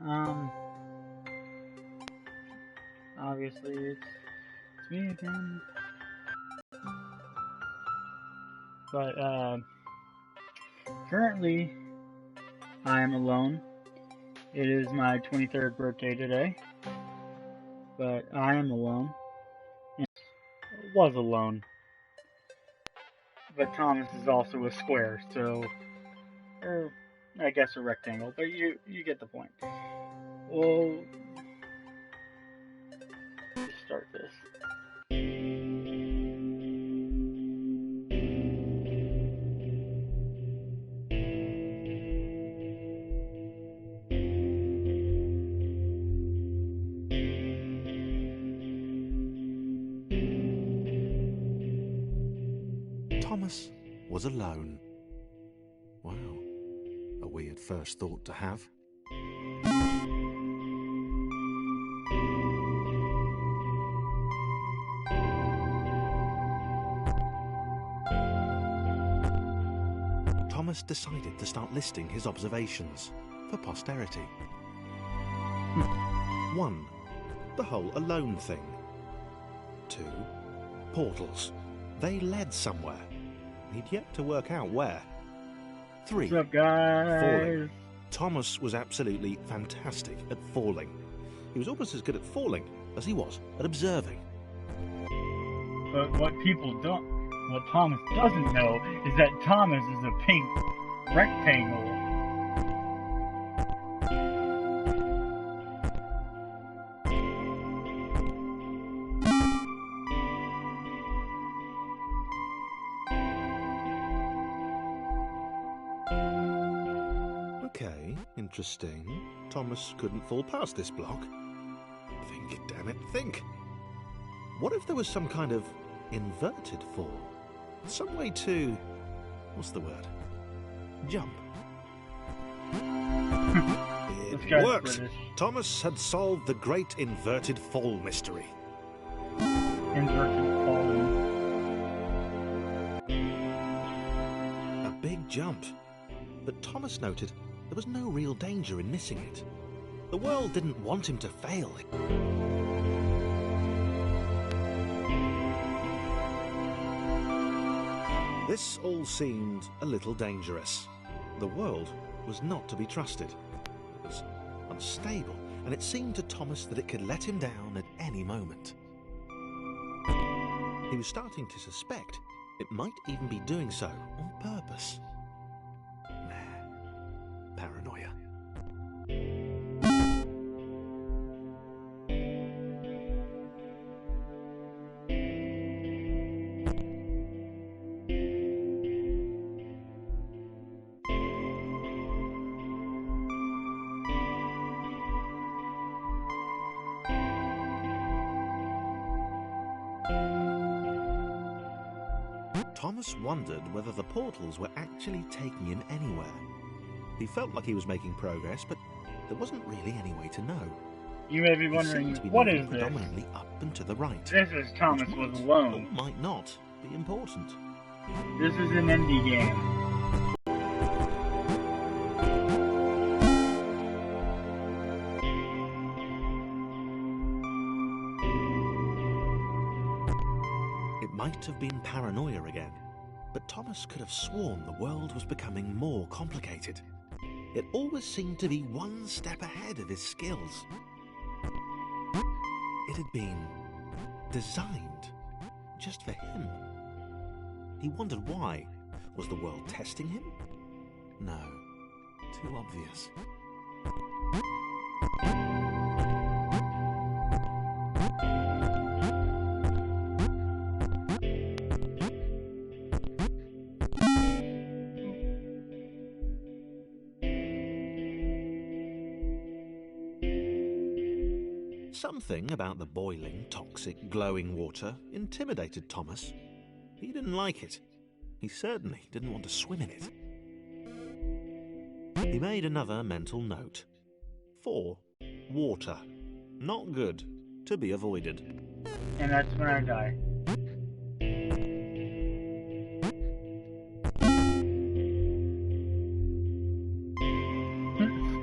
Um, Obviously it's me again. But, currently, I am alone. It is my 23rd birthday today. But I am alone. And was alone. But Thomas is also a square, so... Or, I guess a rectangle, but you get the point. We'll just start this. Thomas was alone. Wow, a weird first thought to have. Thomas decided to start listing his observations for posterity. 1. The whole alone thing. 2. Portals. They led somewhere. He'd yet to work out where. 3. What's up, guys? Falling. Thomas was absolutely fantastic at falling. He was almost as good at falling as he was at observing. But what Thomas doesn't know is that Thomas is a pink rectangle. Okay, interesting. Thomas couldn't fall past this block. Think, damn it, think. What if there was some kind of inverted fall? Some way to... what's the word? Jump. It worked! Thomas had solved the great inverted fall mystery. Inverted falling. A big jump. But Thomas noted there was no real danger in missing it. The world didn't want him to fail. This all seemed a little dangerous. The world was not to be trusted. It was unstable, and it seemed to Thomas that it could let him down at any moment. He was starting to suspect it might even be doing so on purpose. Paranoia. Thomas wondered whether the portals were actually taking him anywhere. He felt like he was making progress, but there wasn't really any way to know. You may be wondering, what is this? Predominantly up and to the right. This is Thomas was alone. Or might not be important. This is an indie game. It might have been paranoia again, but Thomas could have sworn the world was becoming more complicated. It always seemed to be one step ahead of his skills. It had been designed just for him. He wondered why. Was the world testing him? No, too obvious. Something about the boiling, toxic, glowing water intimidated Thomas. He didn't like it. He certainly didn't want to swim in it. He made another mental note. 4. Water. Not good. To be avoided. And that's when I die.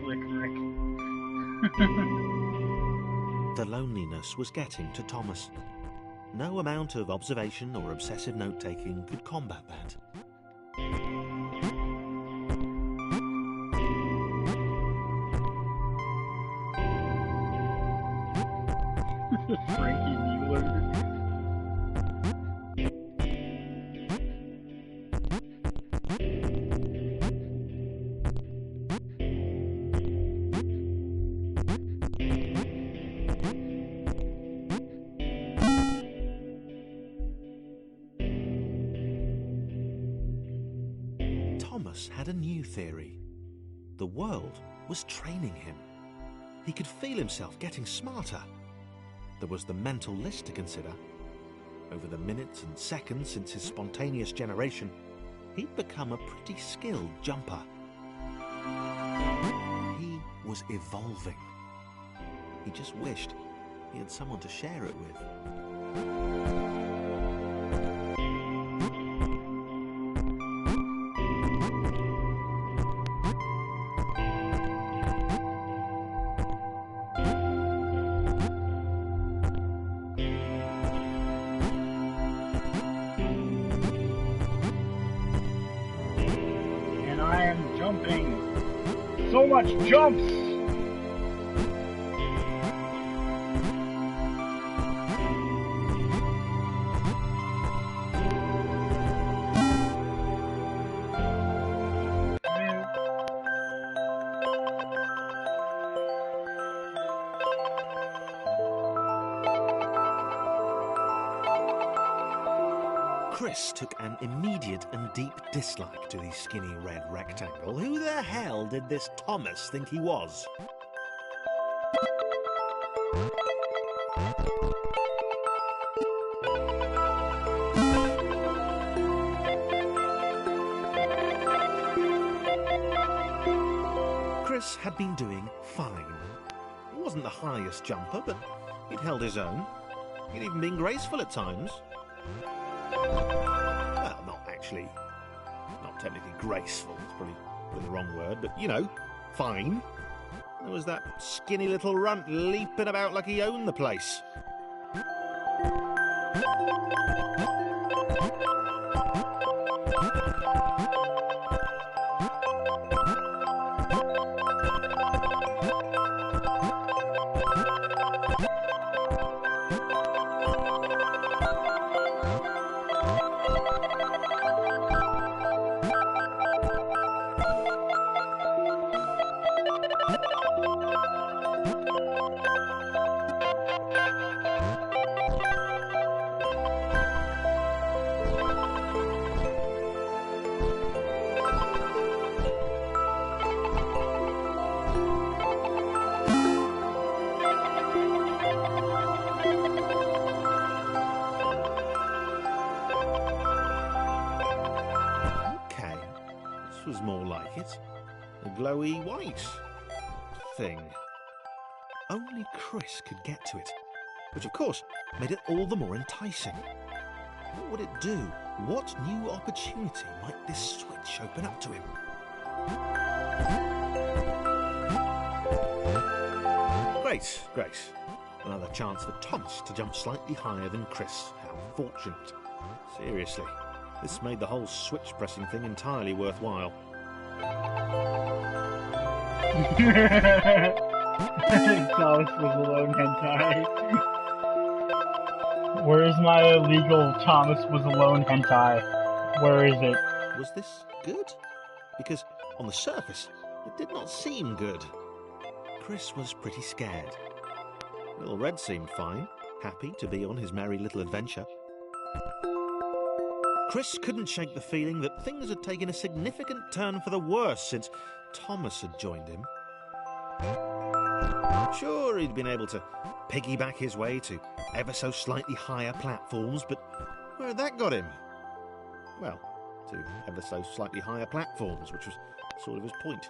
Slick Rick. The loneliness was getting to Thomas. No amount of observation or obsessive note-taking could combat that. Frankie Mueller. Thomas had a new theory. The world was training him. He could feel himself getting smarter. There was the mental list to consider. Over the minutes and seconds since his spontaneous generation, he'd become a pretty skilled jumper. He was evolving. He just wished he had someone to share it with. And I am jumping. So much jumps! Chris took an immediate and deep dislike to the skinny red rectangle. Who the hell did this Thomas think he was? Chris had been doing fine. He wasn't the highest jumper, but he'd held his own. He'd even been graceful at times. Well, not actually. Not technically graceful. It's probably the wrong word, but you know, fine. There was that skinny little runt leaping about like he owned the place. Was more like it. A glowy white thing. Only Chris could get to it, which of course made it all the more enticing. What would it do? What new opportunity might this switch open up to him? Great, great. Another chance for Thomas to jump slightly higher than Chris. How fortunate. Seriously. This made the whole switch pressing thing entirely worthwhile. Thomas was alone hentai. Where is my illegal Thomas was alone hentai? Where is it? Was this good? Because on the surface, it did not seem good. Chris was pretty scared. Little Red seemed fine, happy to be on his merry little adventure. Chris couldn't shake the feeling that things had taken a significant turn for the worse since Thomas had joined him. Sure, he'd been able to piggyback his way to ever so slightly higher platforms, but where had that got him? Well, to ever so slightly higher platforms, which was sort of his point.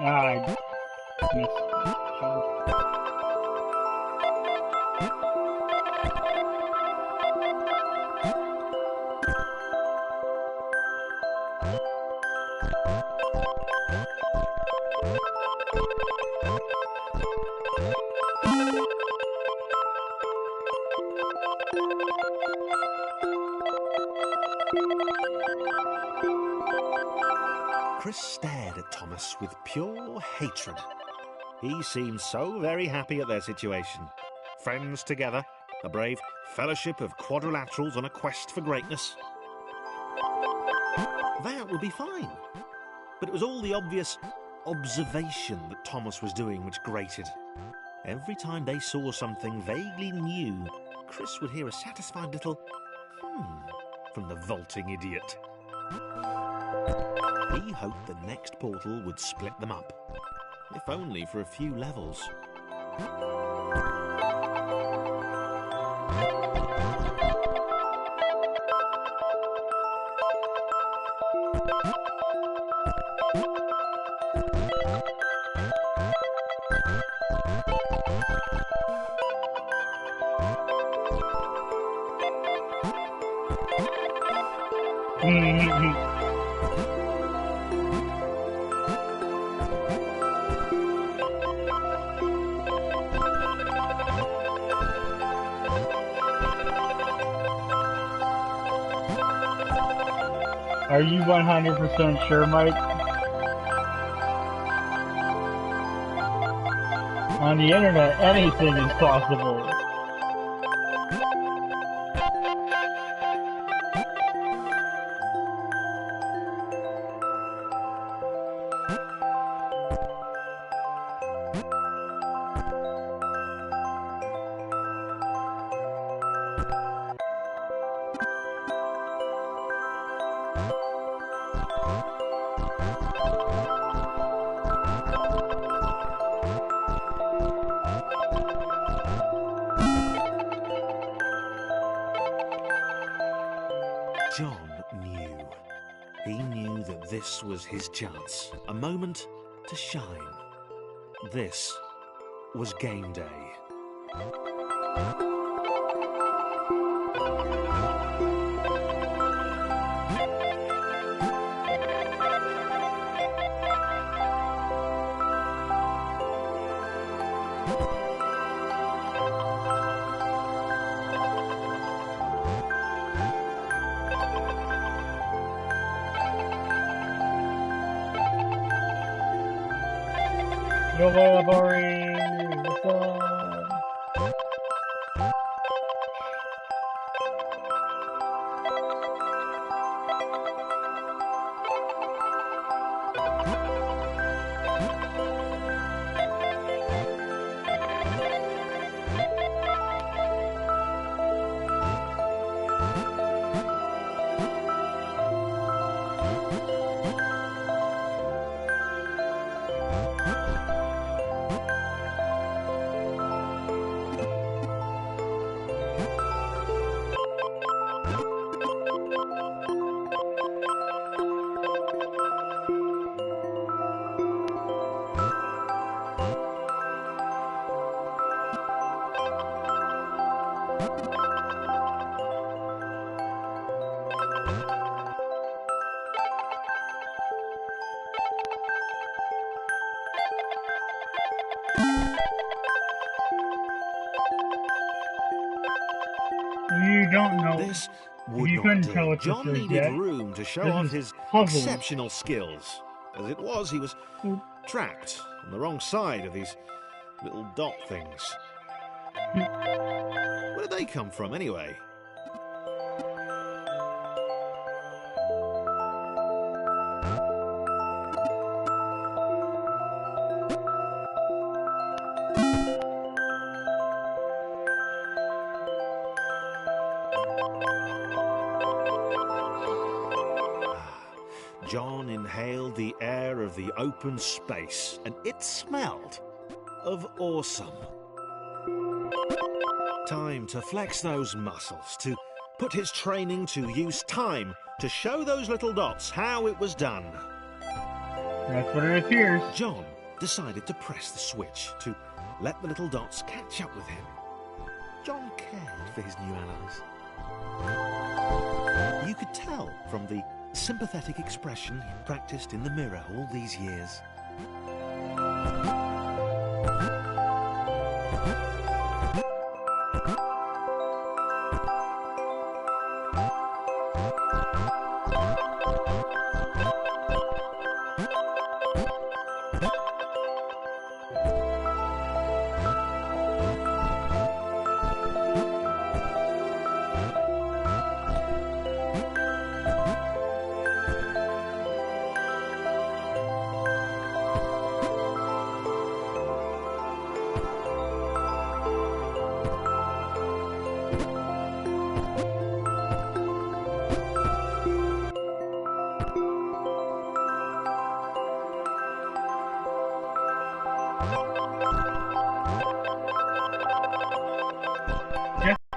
I missed. Chris stared at Thomas with pure hatred. He seemed so very happy at their situation. Friends together, a brave fellowship of quadrilaterals on a quest for greatness. That would be fine. But it was all the obvious observation that Thomas was doing which grated. Every time they saw something vaguely new, Chris would hear a satisfied little from the vaulting idiot. He hoped the next portal would split them up, if only for a few levels. Are you 100% sure, Mike? On the internet, anything is possible. John knew. He knew that this was his chance, a moment to shine. This was game day. Yo, Bori, what's up? You don't know. This would You not couldn't do. tell what John this is needed yet. room to show This off is his puzzles. exceptional skills. As it was, he was trapped on the wrong side of these little dot things. Where did they come from, anyway? John inhaled the air of the open space, and it smelled of awesome. Time to flex those muscles, to put his training to use, time to show those little dots how it was done. That's what it appears. John decided to press the switch to let the little dots catch up with him. John cared for his new allies. You could tell from the sympathetic expression he practiced in the mirror all these years.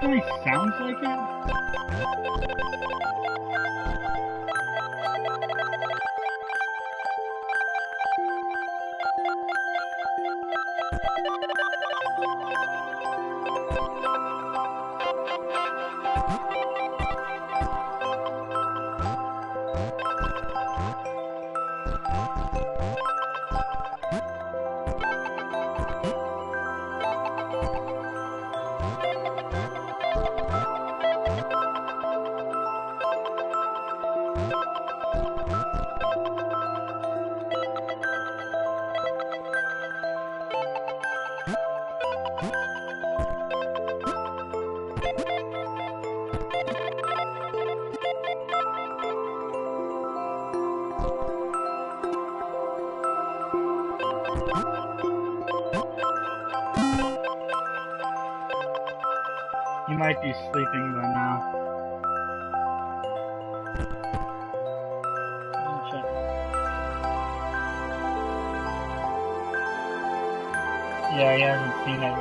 Definitely sounds like it. You might be sleeping by now. Check. Yeah, he hasn't seen it.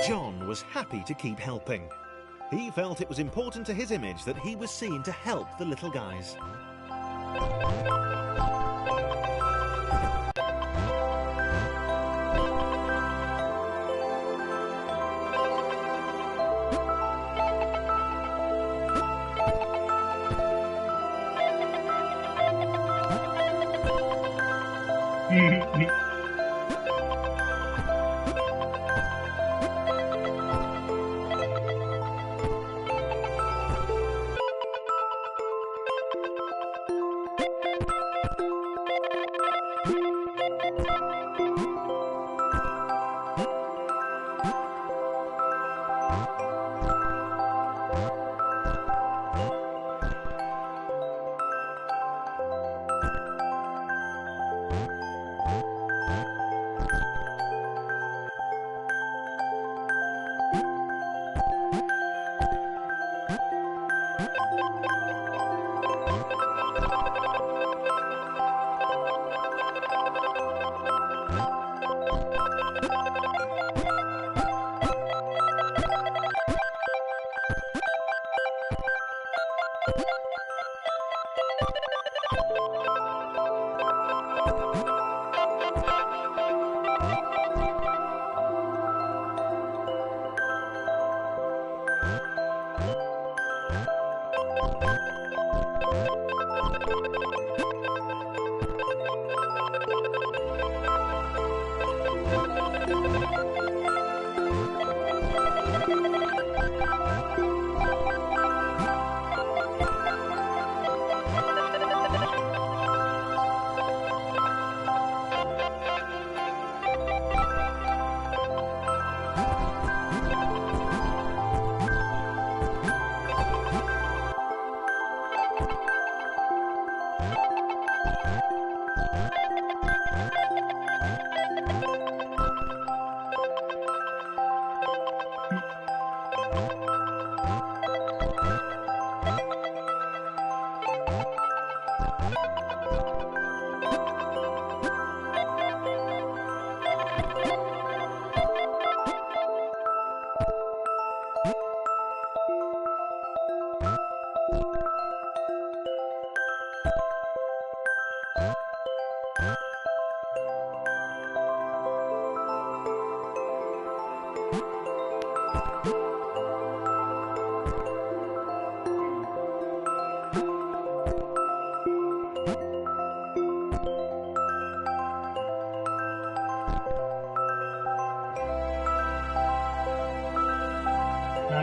John was happy to keep helping. He felt it was important to his image that he was seen to help the little guys.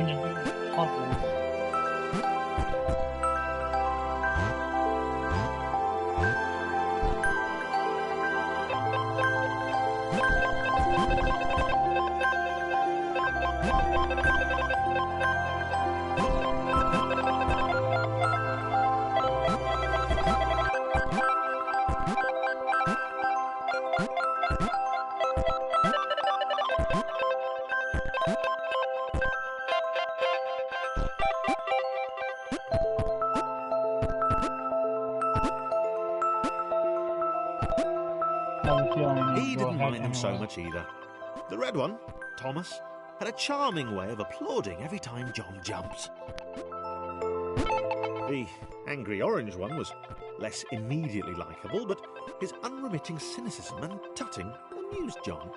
trying to do puzzles. He didn't mind them so much either. The red one, Thomas, had a charming way of applauding every time John jumped. The angry orange one was less immediately likeable, but his unremitting cynicism and tutting amused John.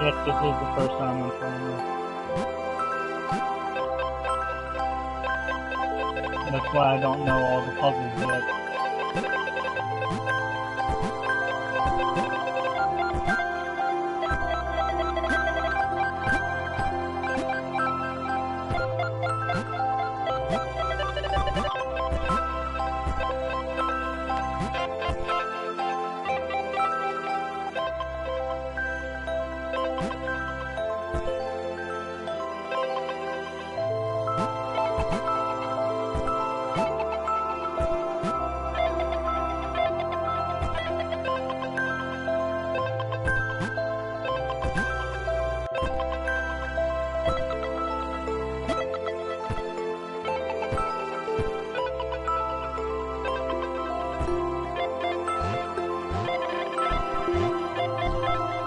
Yes, this is the first time I'm playing this. That's why I don't know all the puzzles yet.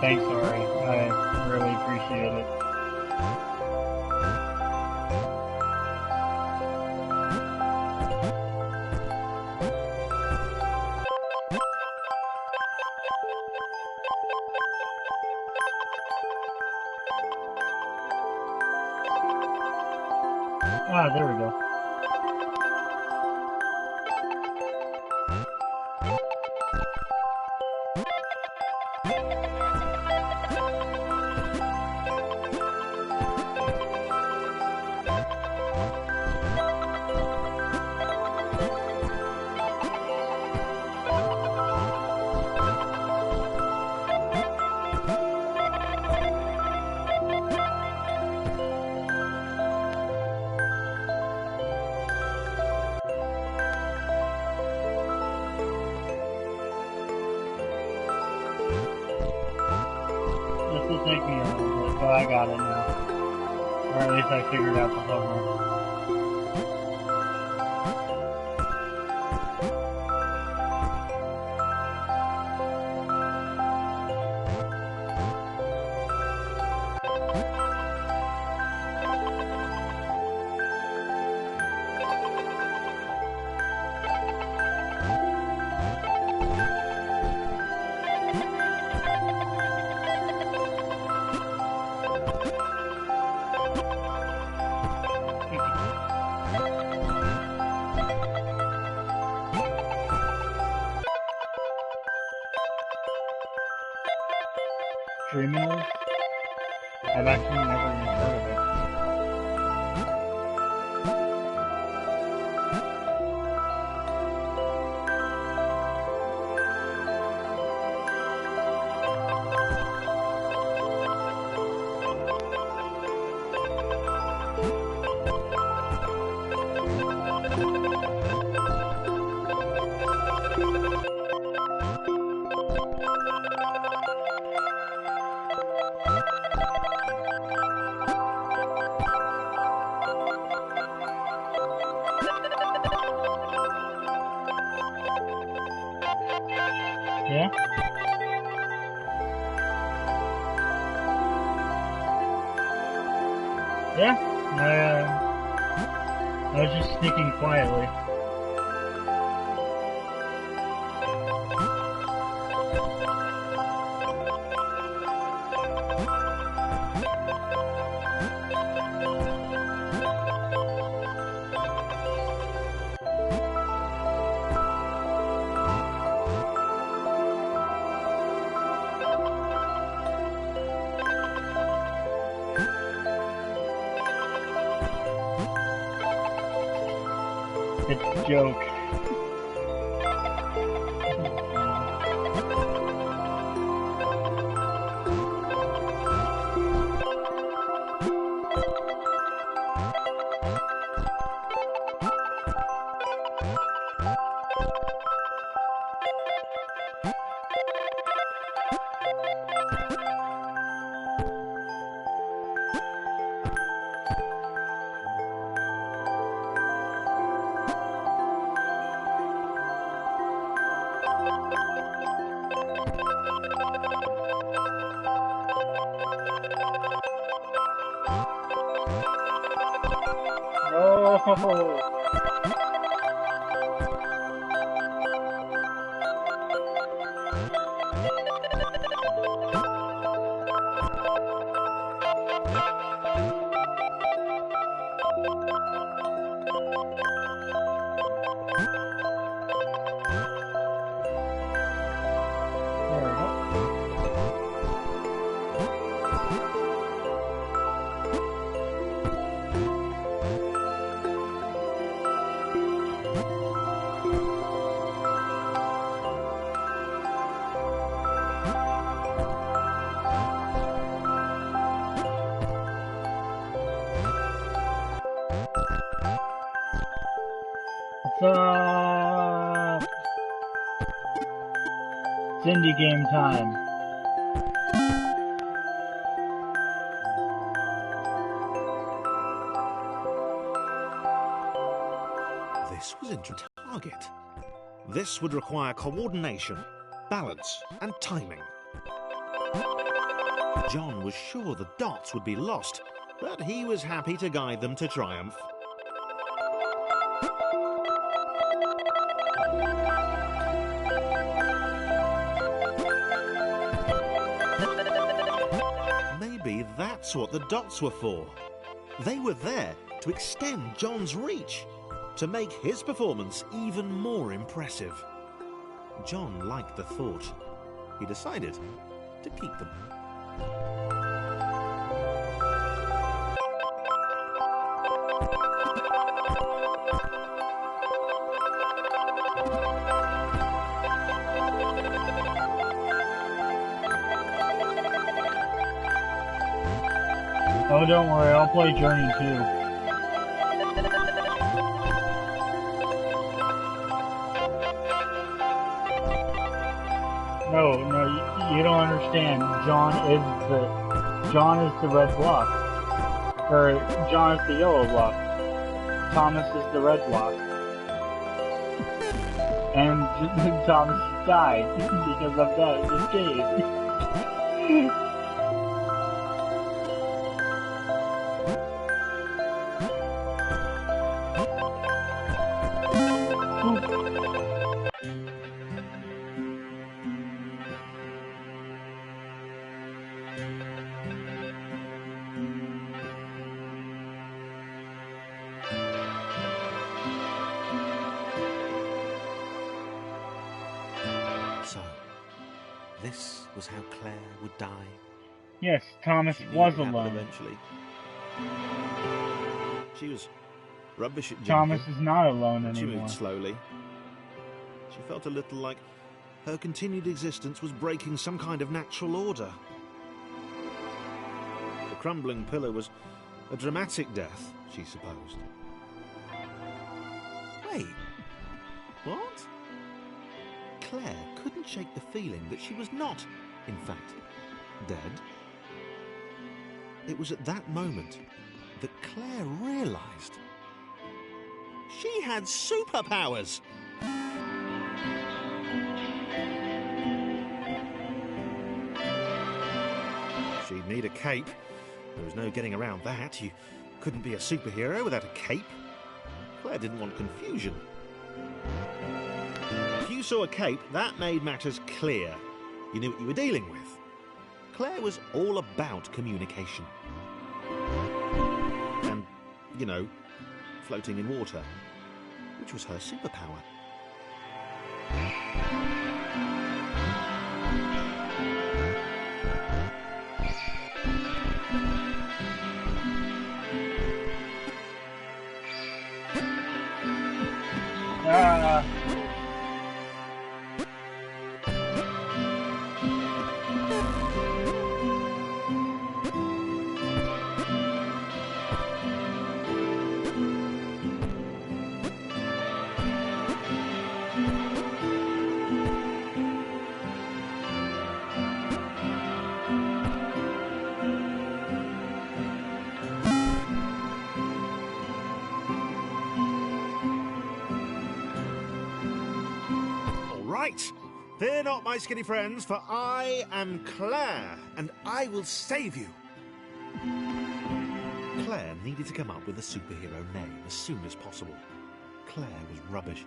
Thanks, Ari. I really appreciate it. Ah, there we go. This will take me a little bit, but I got it now. Or at least I figured out the puzzle. Dreamers? I've actually never even heard of it. Yeah, I was just sneaking quietly. It's a joke. Oh. It's indie game time. This was interesting. Target. This would require coordination, balance, and timing. John was sure the dots would be lost, but he was happy to guide them to triumph. Maybe that's what the dots were for. They were there to extend John's reach, to make his performance even more impressive. John liked the thought. He decided to keep them. Oh, don't worry, I'll play Journey too. No, you don't understand. John is the red block. Or, John is the yellow block. Thomas is the red block. And Thomas died because of that, this game. So, this was how Claire would die. Yes, Thomas She was knew it happened alone. eventually. She was rubbish at jumping. Thomas is not alone She anymore. moved slowly. She felt a little like her continued existence was breaking some kind of natural order. The crumbling pillar was a dramatic death, she supposed. Wait, what? Claire couldn't shake the feeling that she was not, in fact, dead. It was at that moment that Claire realised she had superpowers. She'd need a cape. There was no getting around that. You couldn't be a superhero without a cape. Claire didn't want confusion. If you saw a cape, that made matters clear. You knew what you were dealing with. Claire was all about communication. And, you know, floating in water, which was her superpower. Right. Fear not, my skinny friends, for I am Claire, and I will save you. Claire needed to come up with a superhero name as soon as possible. Claire was rubbish.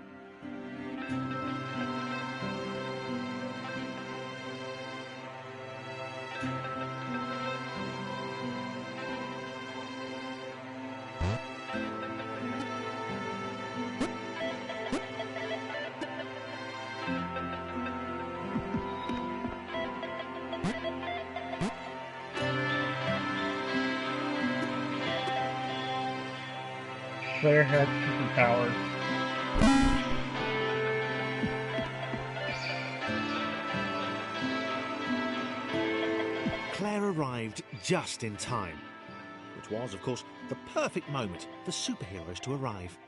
Claire had superpowers. Claire arrived just in time, which was, of course, the perfect moment for superheroes to arrive.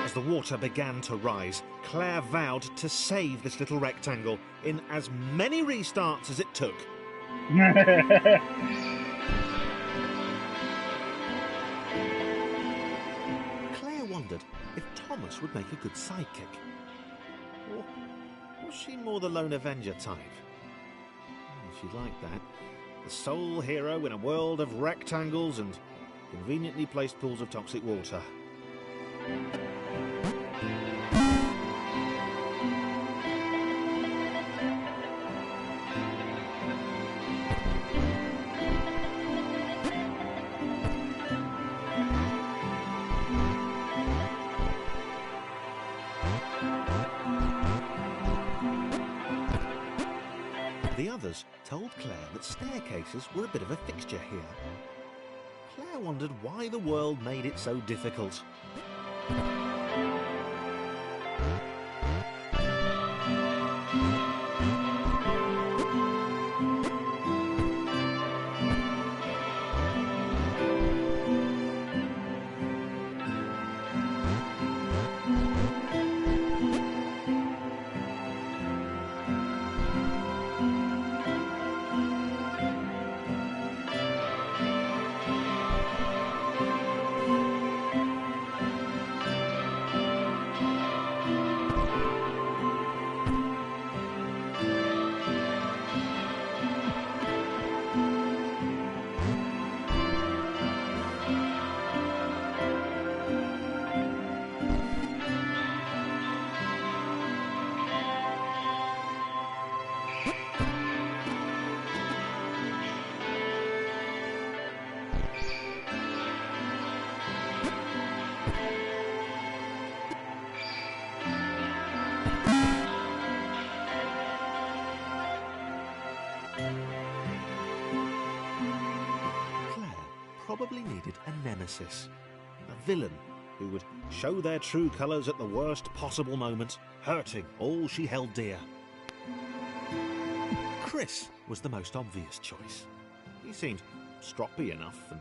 As the water began to rise, Claire vowed to save this little rectangle in as many restarts as it took. Claire wondered if Thomas would make a good sidekick. Or was she more the lone Avenger type? She'd like that. The sole hero in a world of rectangles and conveniently placed pools of toxic water. The others told Claire that staircases were a bit of a fixture here. Claire wondered why the world made it so difficult. Probably needed a nemesis, a villain who would show their true colours at the worst possible moment, hurting all she held dear. Chris was the most obvious choice. He seemed stroppy enough, and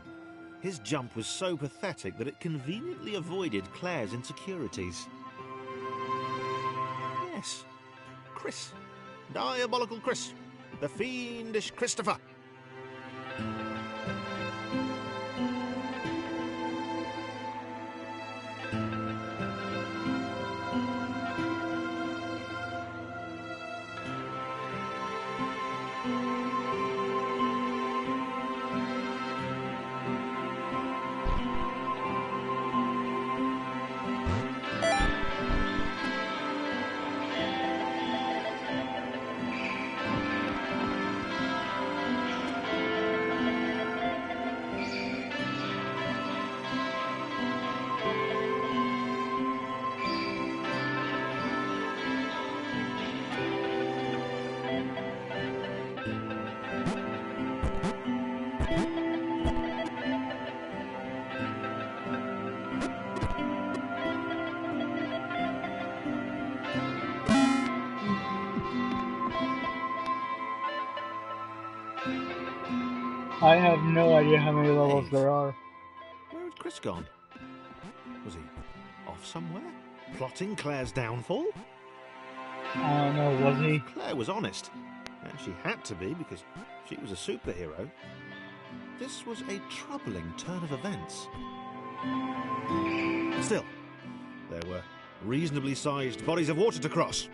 his jump was so pathetic that it conveniently avoided Claire's insecurities. Yes, Chris Diabolical Chris. The fiendish Christopher. I have no idea how many levels there are. Where had Chris gone? Was he off somewhere? Plotting Claire's downfall? I don't know, was he? Claire was honest, and she had to be because she was a superhero. This was a troubling turn of events. Still, there were reasonably sized bodies of water to cross.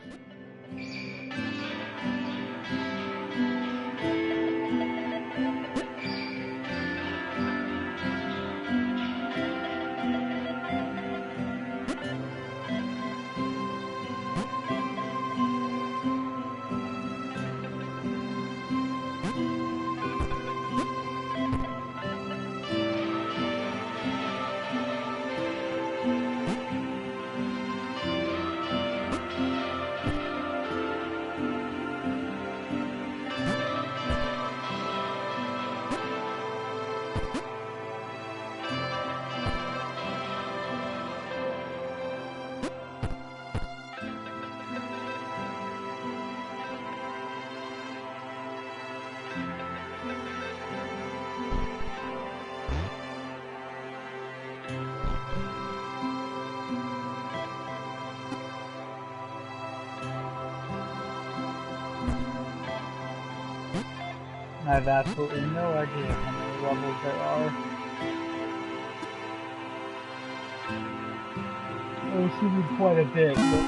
I have absolutely no idea how many levels there are. There should be quite a bit, but...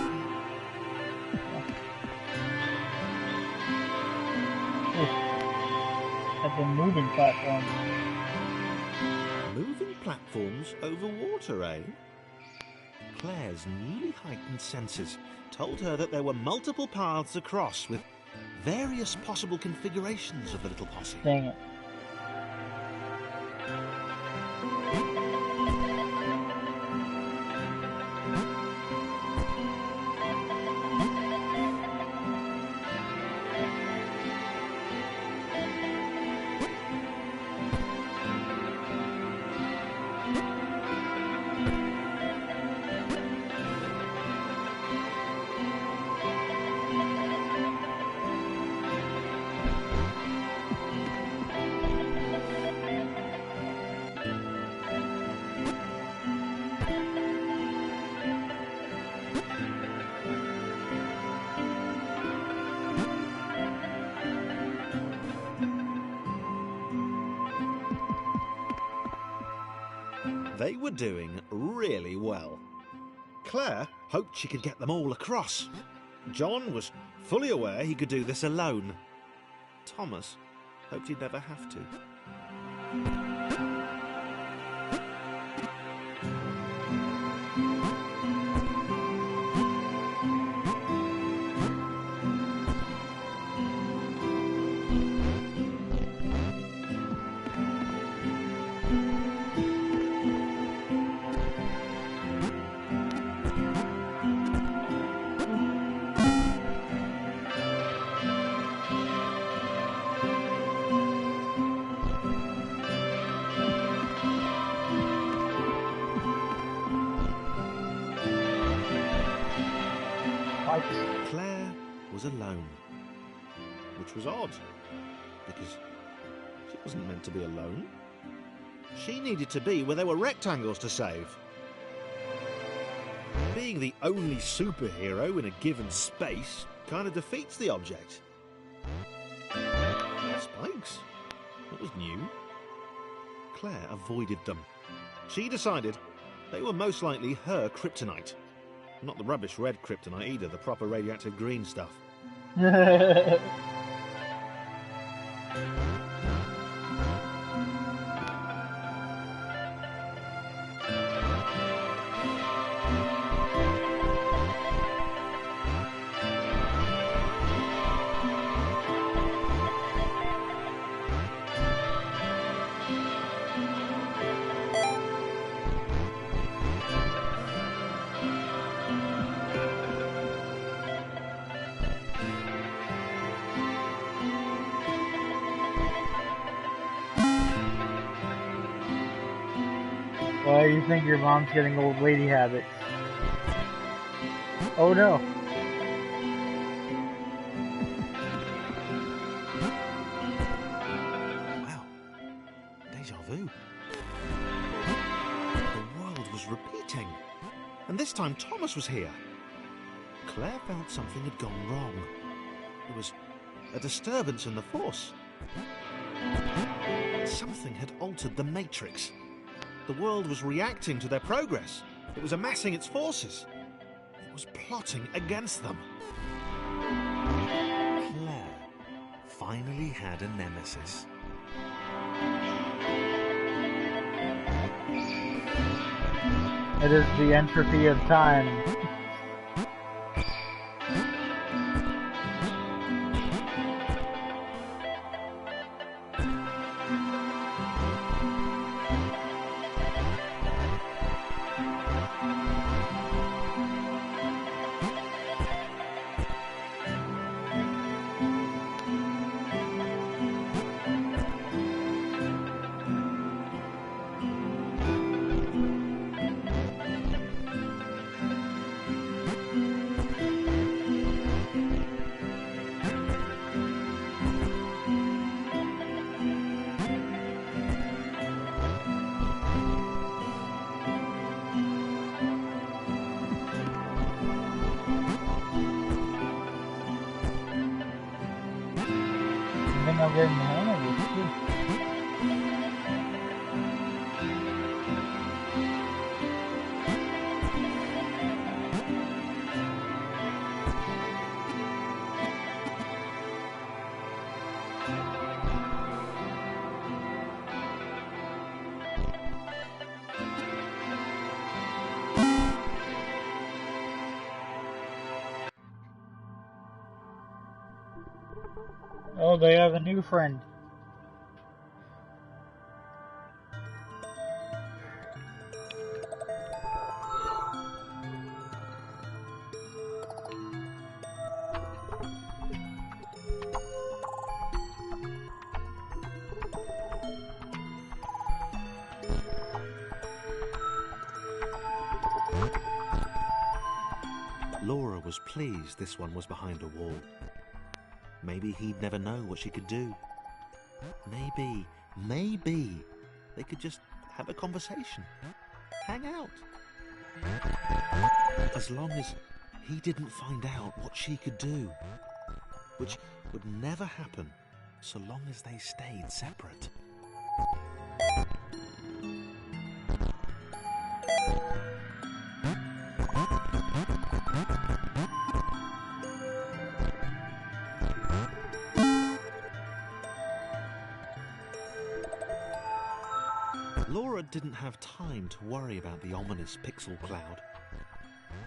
At the moving platform. Moving platforms over water, eh? Claire's newly heightened senses told her that there were multiple paths across with various possible configurations of the little posse. Dang it. They were doing really well. Claire hoped she could get them all across. John was fully aware he could do this alone. Thomas hoped he'd never have to. Claire was alone, which was odd, because she wasn't meant to be alone. She needed to be where there were rectangles to save. Being the only superhero in a given space kind of defeats the object. Spikes? That was new. Claire avoided them. She decided they were most likely her kryptonite. Not the rubbish red kryptonite either, the proper radioactive green stuff. Why do you think your mom's getting old lady habits? Oh no. Wow. Deja vu. The world was repeating. And this time Thomas was here. Claire felt something had gone wrong. There was a disturbance in the Force. Something had altered the Matrix. The world was reacting to their progress. It was amassing its forces. It was plotting against them. Claire finally had a nemesis. It is the entropy of time. I think I'm getting the hang of this too. Oh, they have a new friend. Laura was pleased this one was behind a wall. Maybe he'd never know what she could do. Maybe they could just have a conversation. Hang out. As long as he didn't find out what she could do. Which would never happen so long as they stayed separate. Laura didn't have time to worry about the ominous pixel cloud.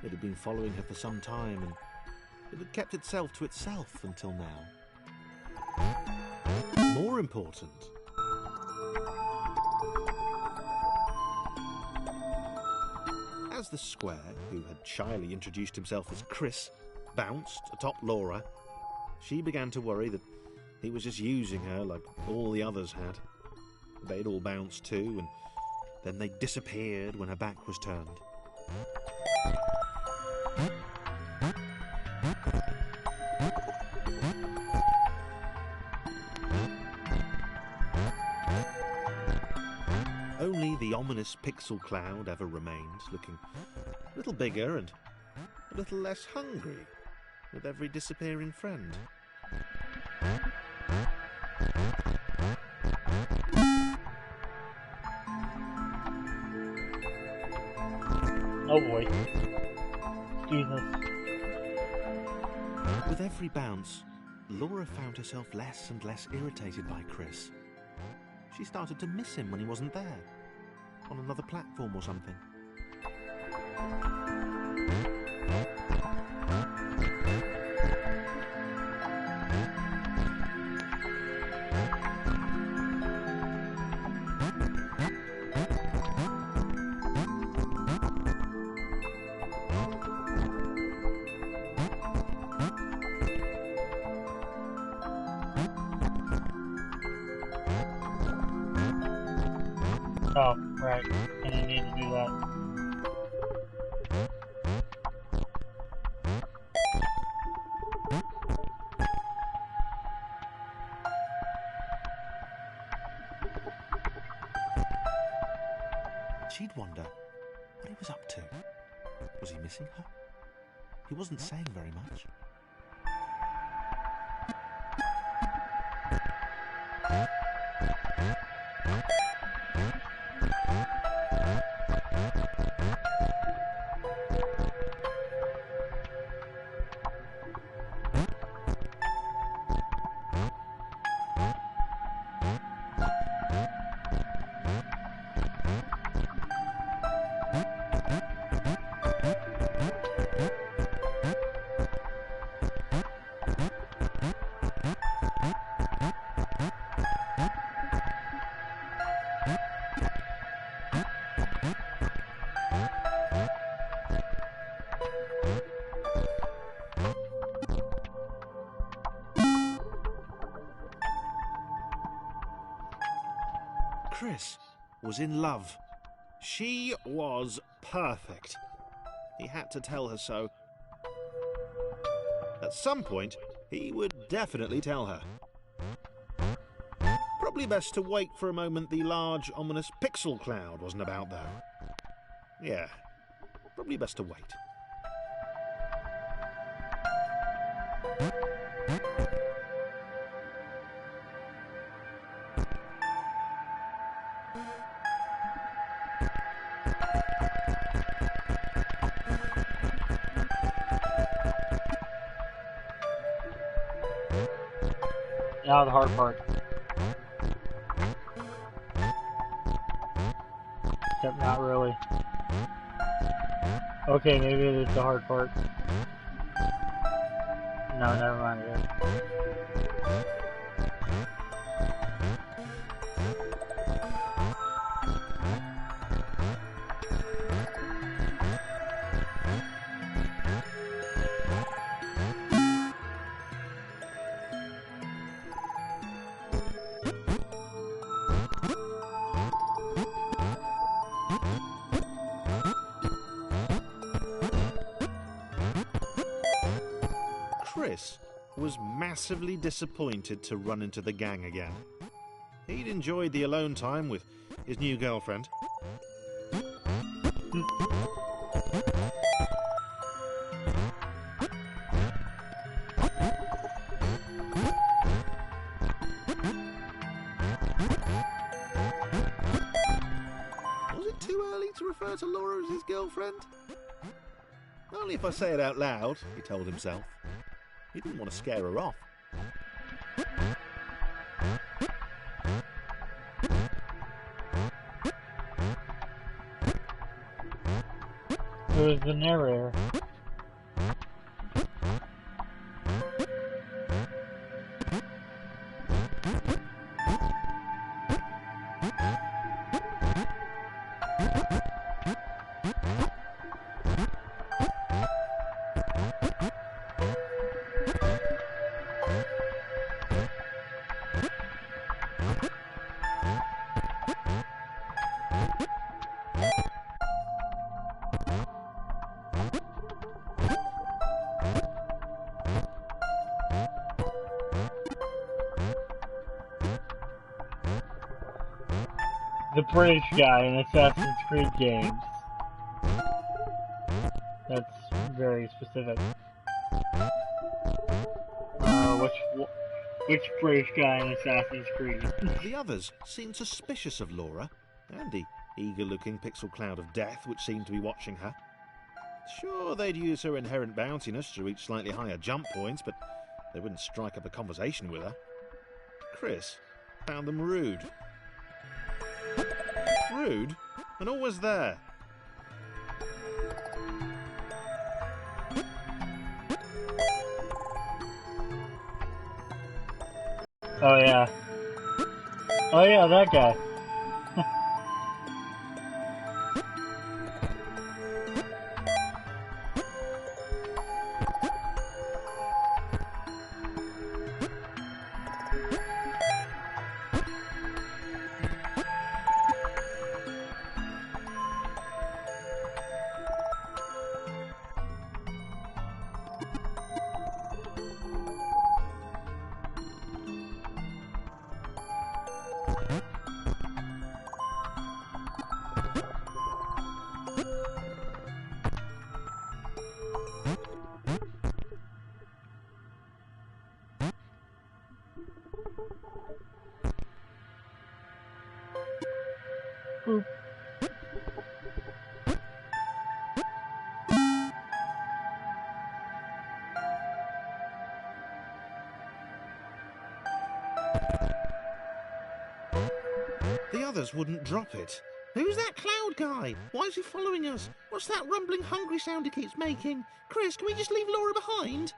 It had been following her for some time, and it had kept itself to itself until now. More important, as the Square, who had shyly introduced himself as Chris, bounced atop Laura, she began to worry that he was just using her like all the others had. They'd all bounced too, and then they disappeared when her back was turned. Only the ominous pixel cloud ever remained, looking a little bigger and a little less hungry. with every disappearing friend. Oh boy. Jesus. With every bounce, Laura found herself less and less irritated by Chris. She started to miss him when he wasn't there, on another platform or something. Oh, right. And I need to do that. She'd wonder what he was up to. Was he missing her? He wasn't saying very much. Chris was in love. She was perfect. He had to tell her so. At some point, he would definitely tell her. Probably best to wait for a moment the large, ominous pixel cloud wasn't about, though. Yeah, probably best to wait. Now the hard part. Except not really. Okay, maybe it is the hard part. No, never mind it. Chris was massively disappointed to run into the gang again. He'd enjoyed the alone time with his new girlfriend. Was it too early to refer to Laura as his girlfriend? Only if I say it out loud, he told himself. He didn't want to scare her off. Who is the narrator? The British guy in Assassin's Creed games. That's very specific. which British guy in Assassin's Creed? The others seemed suspicious of Laura, and the eager-looking pixel cloud of death which seemed to be watching her. Sure, they'd use her inherent bounciness to reach slightly higher jump points, but they wouldn't strike up a conversation with her. Chris found them rude. Rude? And always there. Oh yeah. Oh yeah, that guy. Boop. The others wouldn't drop it. Who's that cloud guy? Why is he following us? What's that rumbling hungry sound he keeps making? Chris, can we just leave Laura behind?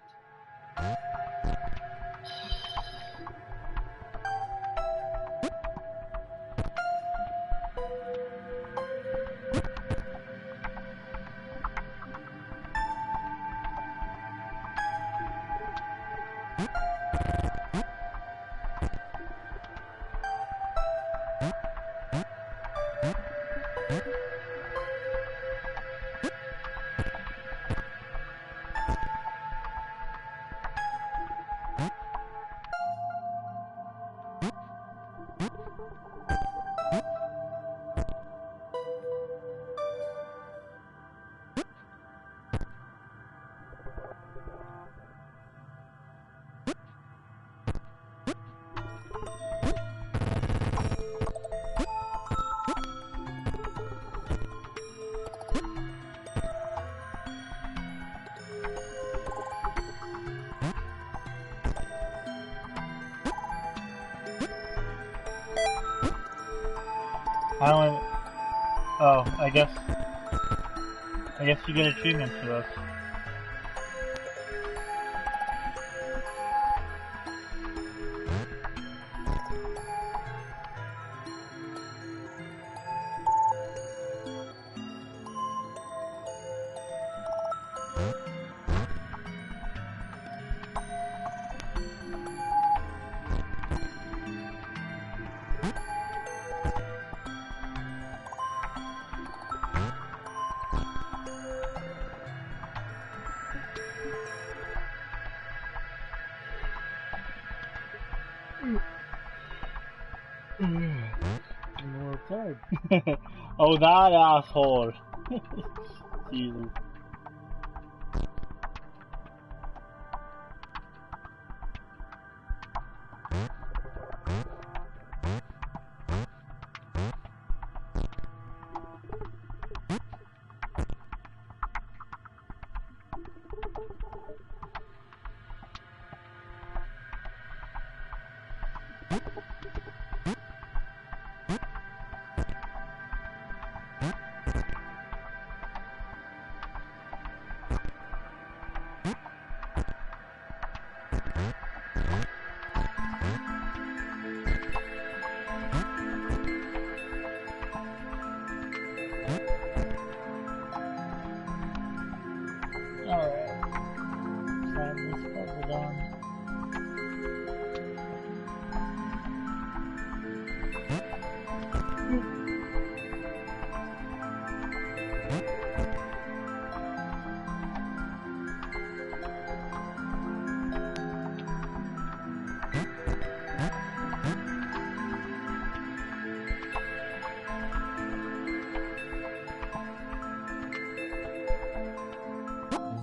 I guess you get achievements for this. More card. Oh, that asshole. Jesus.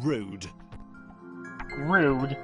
Rude. Rude.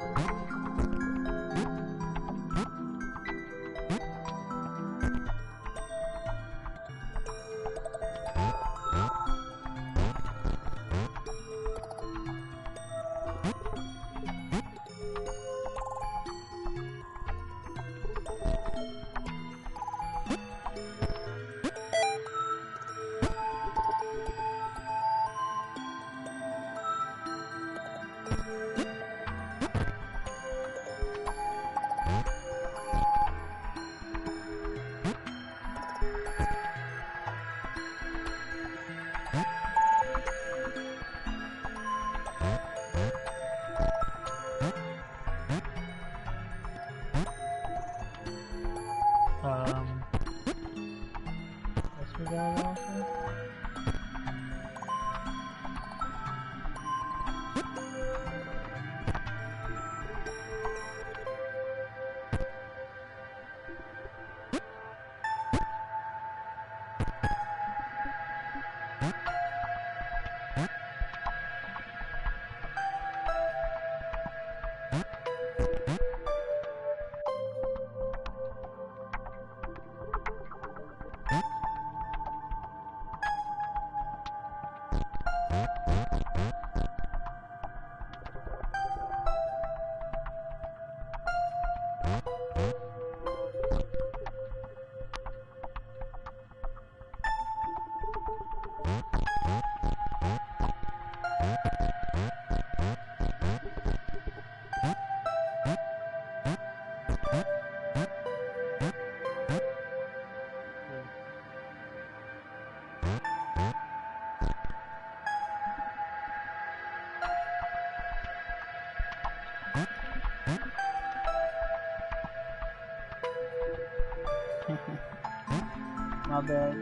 my bad.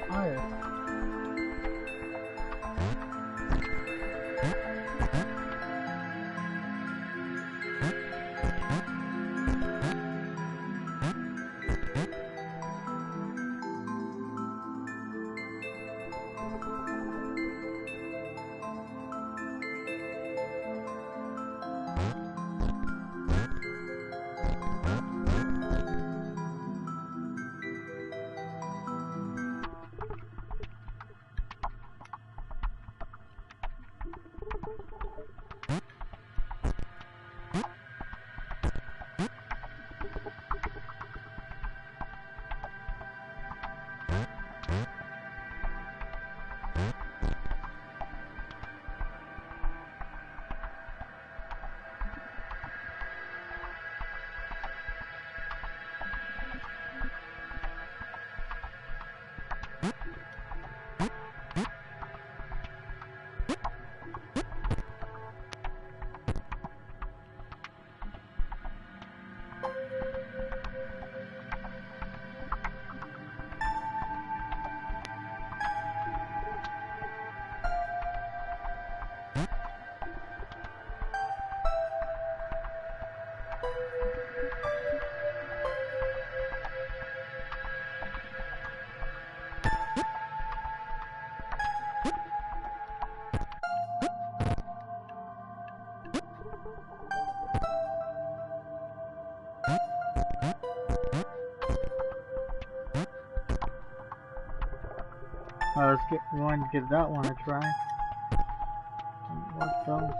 Higher. Let's get going to give that one a try. What else?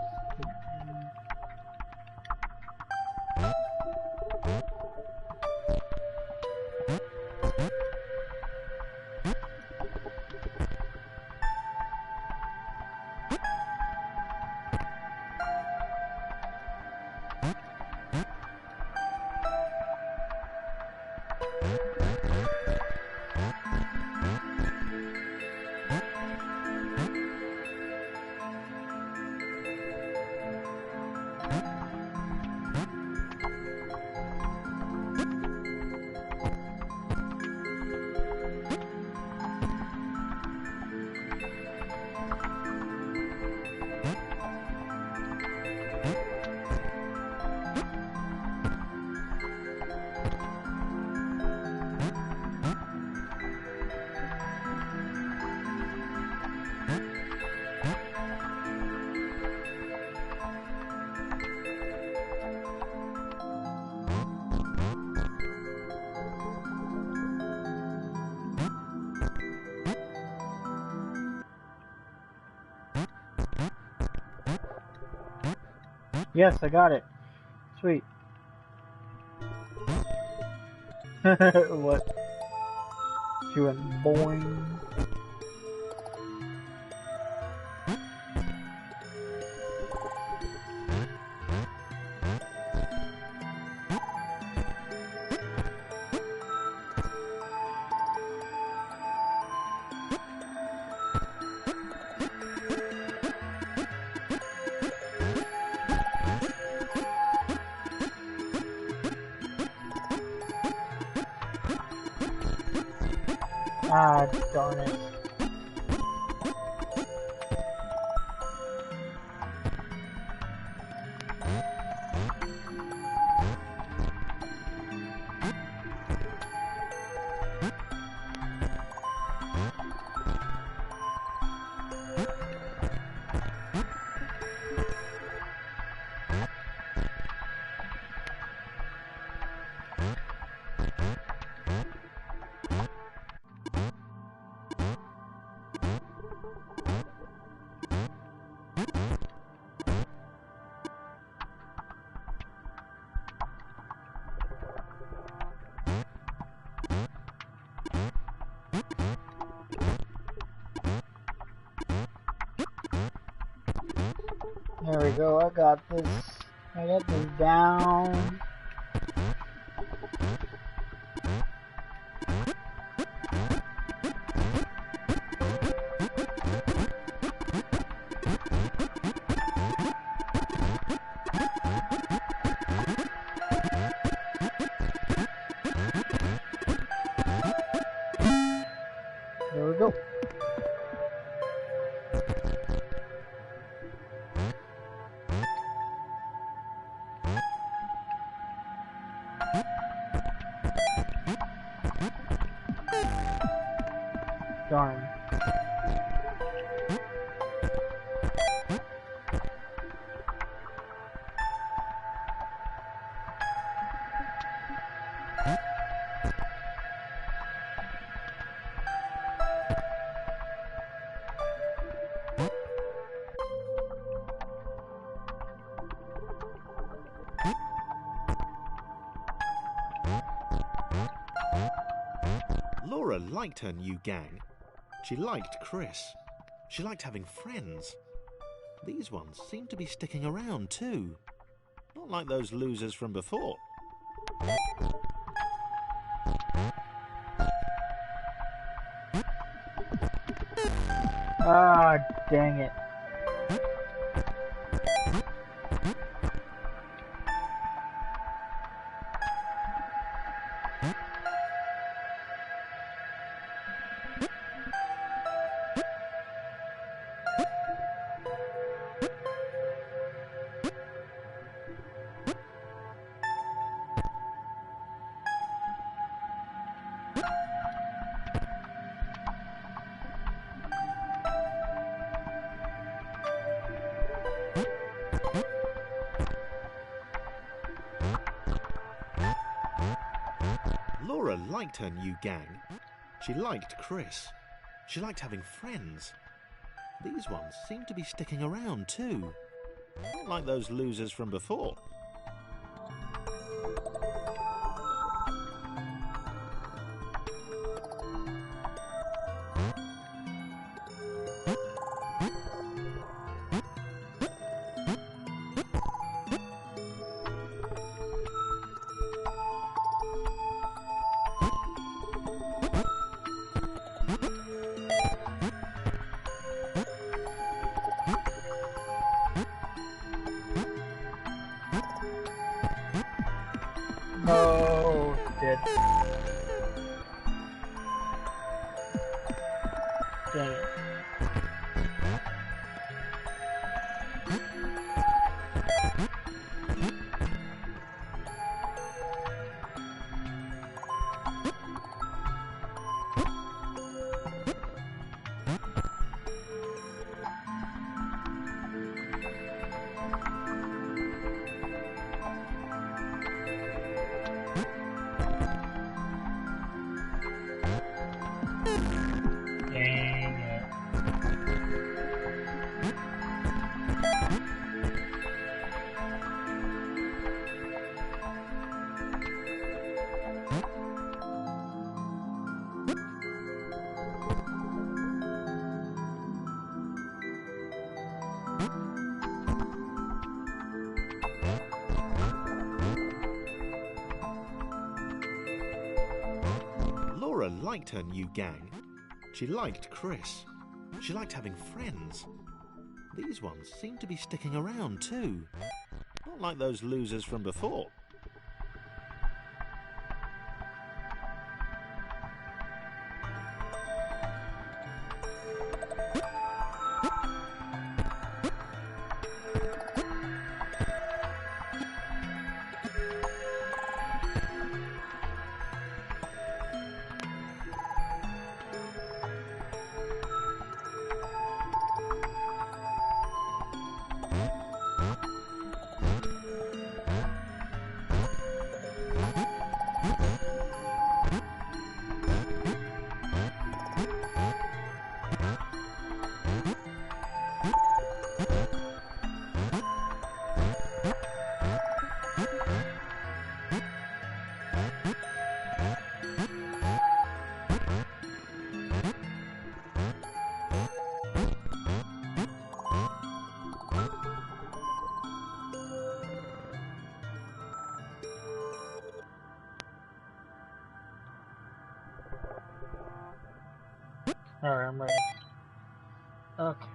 Yes, I got it. Sweet. What? She went boing. Ah, darn it. There we go, I got this. I got this down. There we go. Darn. Laura liked her new gang. She liked Chris. She liked having friends. These ones seemed to be sticking around too. Not like those losers from before. Ah, dang it. Laura liked her new gang. She liked Chris. She liked having friends. These ones seemed to be sticking around too. Not like those losers from before. Oh, dead. Dang it. Laura liked her new gang. She liked Chris. She liked having friends. These ones seemed to be sticking around too. Not like those losers from before. Alright, I'm ready. Okay.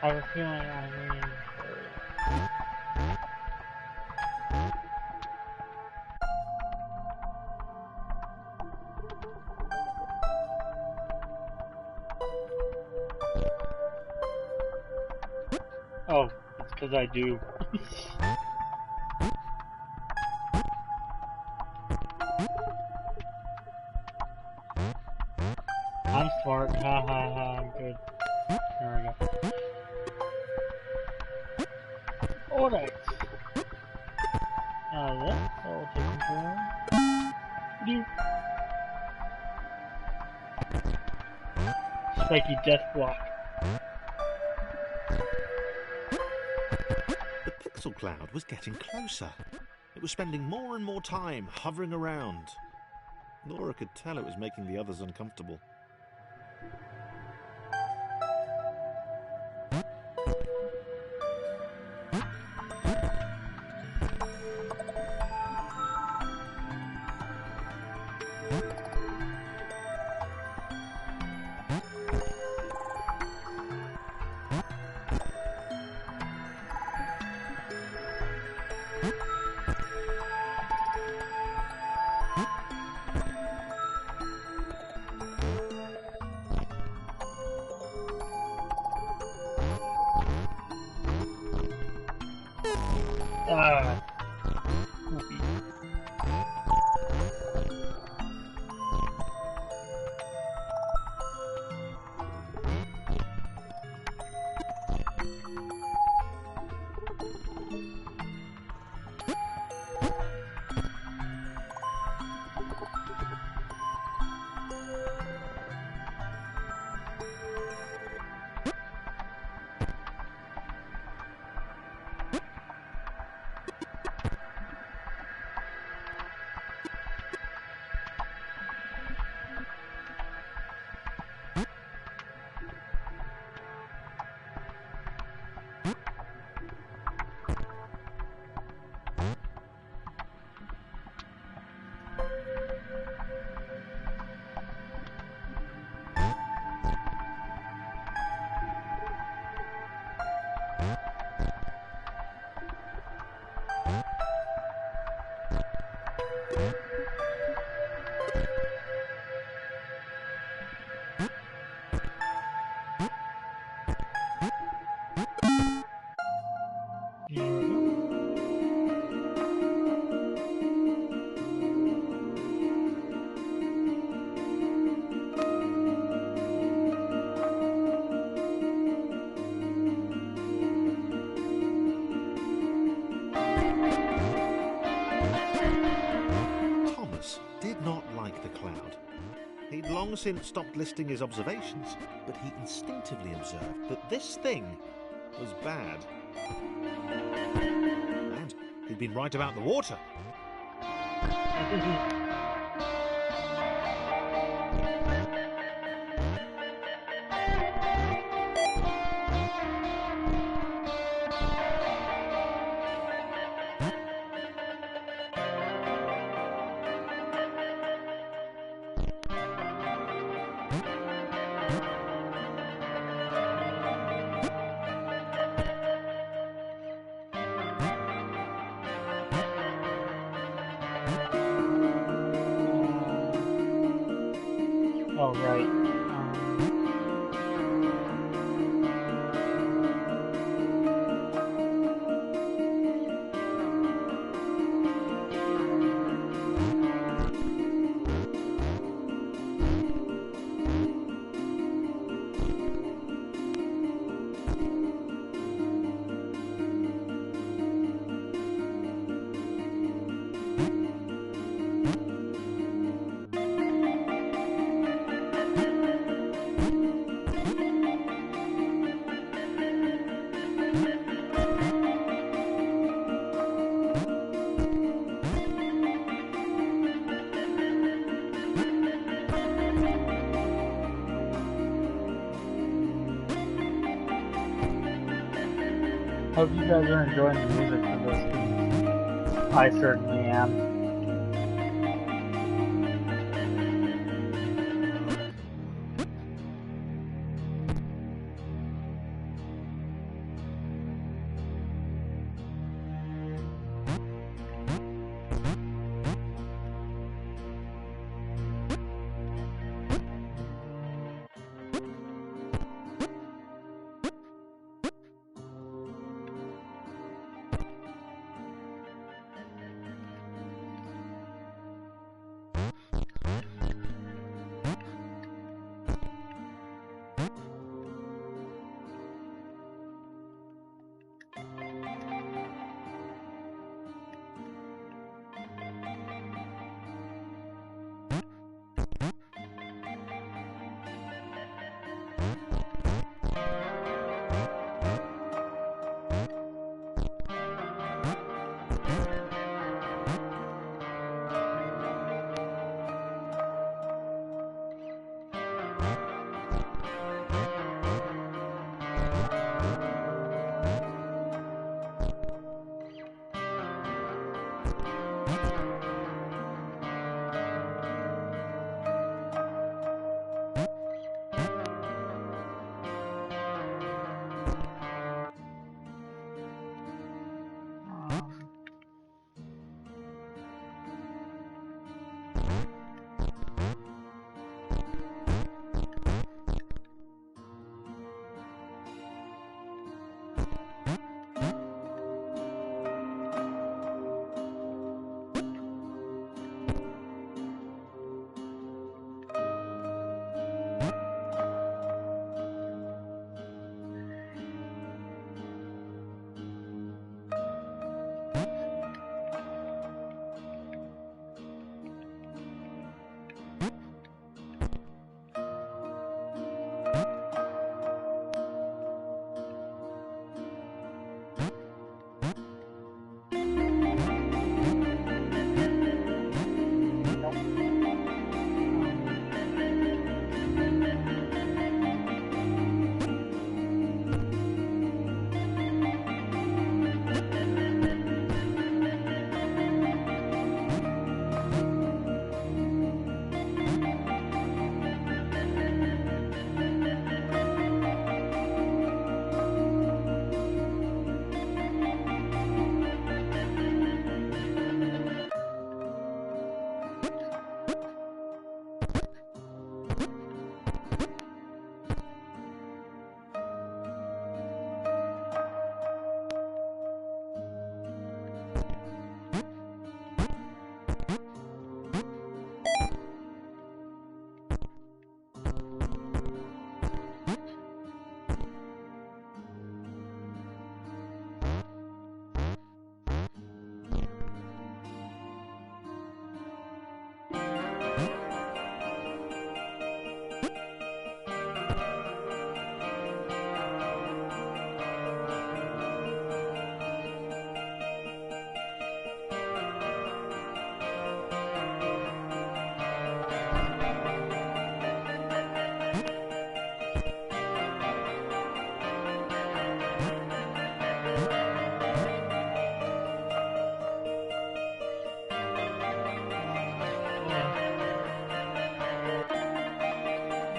I have a feeling I need... Oh, it's because I do. I'm smart, ha ha ha, good. There we go. Alright. That's all taken care of. Spiky death block. The pixel cloud was getting closer. It was spending more and more time hovering around. Laura could tell it was making the others uncomfortable. Whoopee. He'd long since stopped listing his observations, but he instinctively observed that this thing was bad. And he'd been right about the water. Oh, right. Hope you guys are enjoying the music for this, 'cause I certainly am.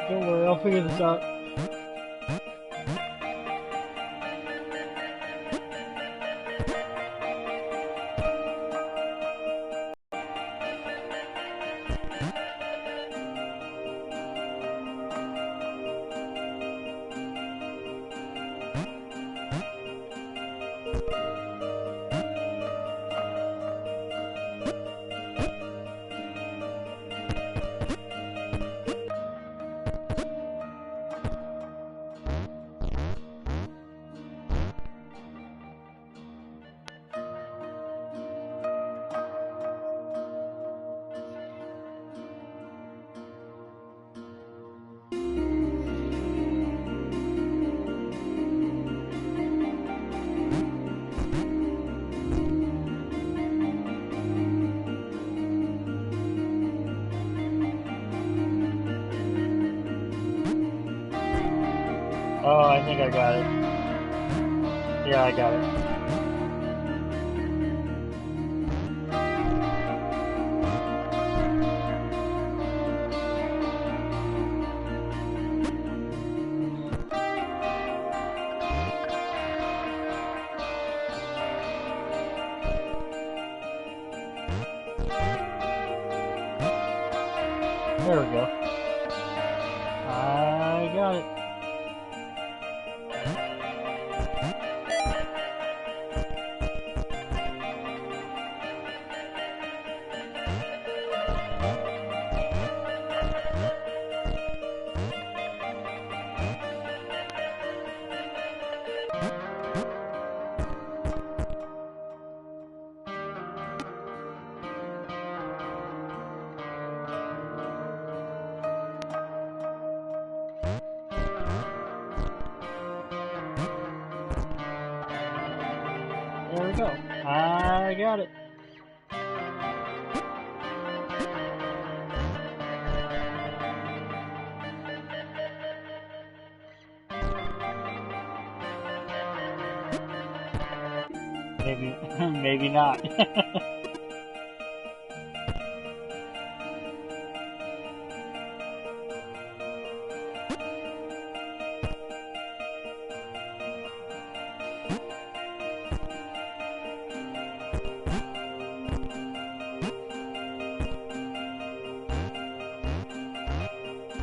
Don't worry, I'll figure this out. think I got it. Yeah, I got it. There we go. I got it. There we go. I got it. Maybe, maybe not.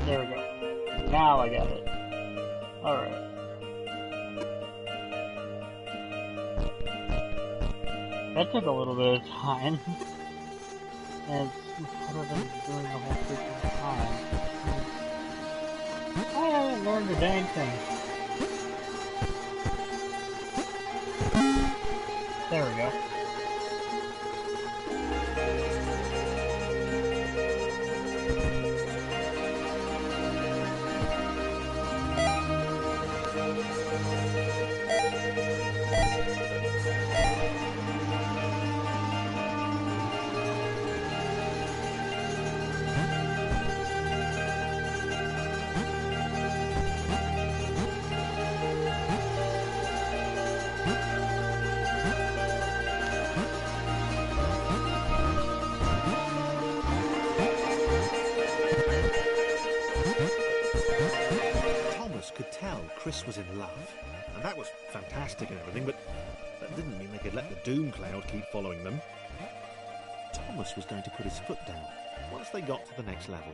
There we go. Now I got it. Alright. That took a little bit of time. And it's what I've been doing the whole freaking time. I haven't learned a dang thing. There we go. Could tell Chris was in love, and that was fantastic and everything, but that didn't mean they could let the doom cloud keep following them. Thomas was going to put his foot down once they got to the next level.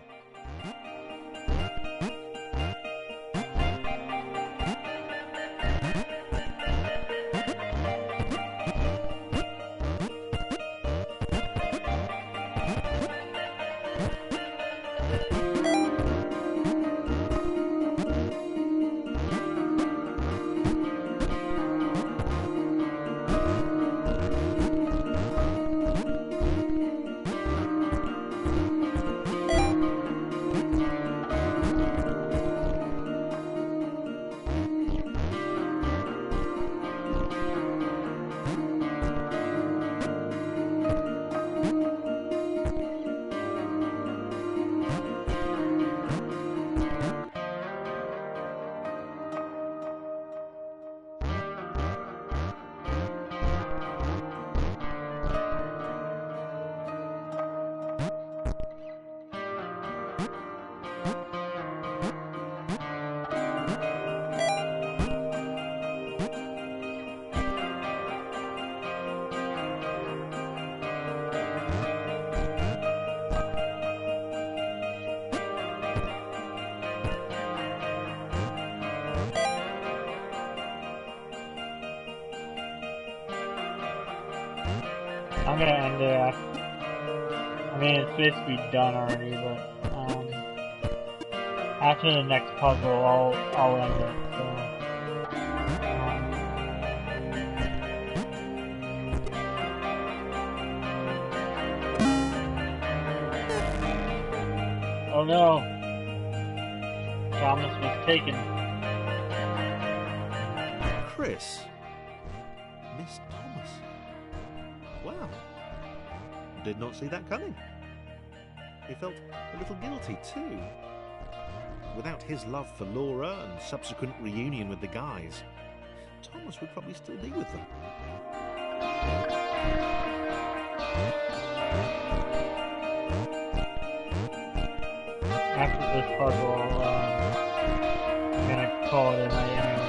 I'm gonna end it after. I mean, it's basically done already, but after the next puzzle, I'll end it. So, oh no, Thomas was taken. Chris? Miss Thomas? Wow. Did not see that coming. He felt a little guilty too. without his love for Laura and subsequent reunion with the guys, Thomas would probably still be with them. After this puzzle, I'm gonna call it a night anyway.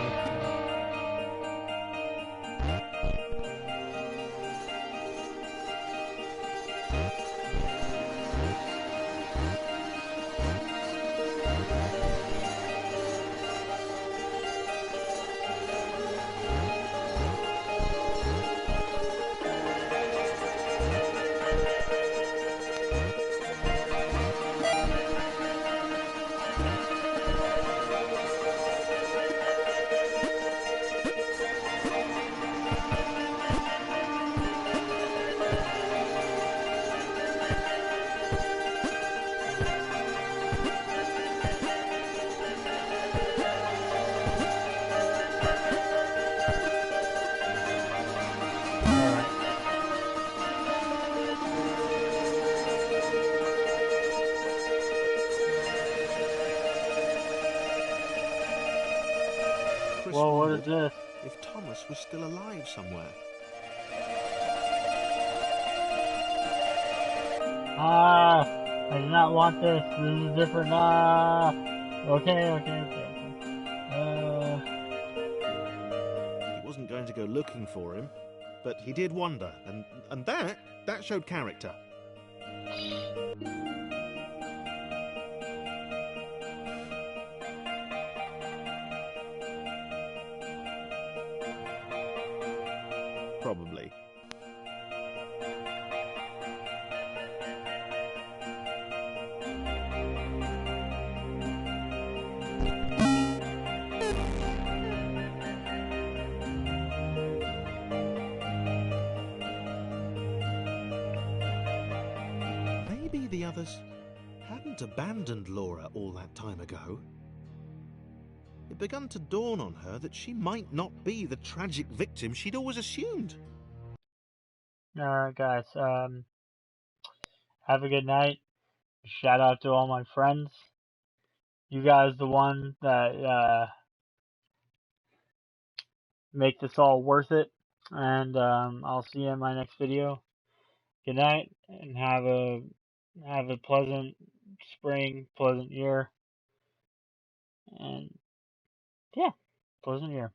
Chris Well, what is wondered this? if Thomas was still alive somewhere. I do not want this. This is different. Okay. He wasn't going to go looking for him, but he did wonder, and that showed character. Probably. Maybe the others hadn't abandoned Laura all that time ago. It began to dawn on her that she might not be the tragic victim she'd always assumed. Alright, guys. Have a good night. Shout out to all my friends. You guys, the one that make this all worth it. And I'll see you in my next video. Good night, and have a pleasant spring, pleasant year, and yeah, pleasant year.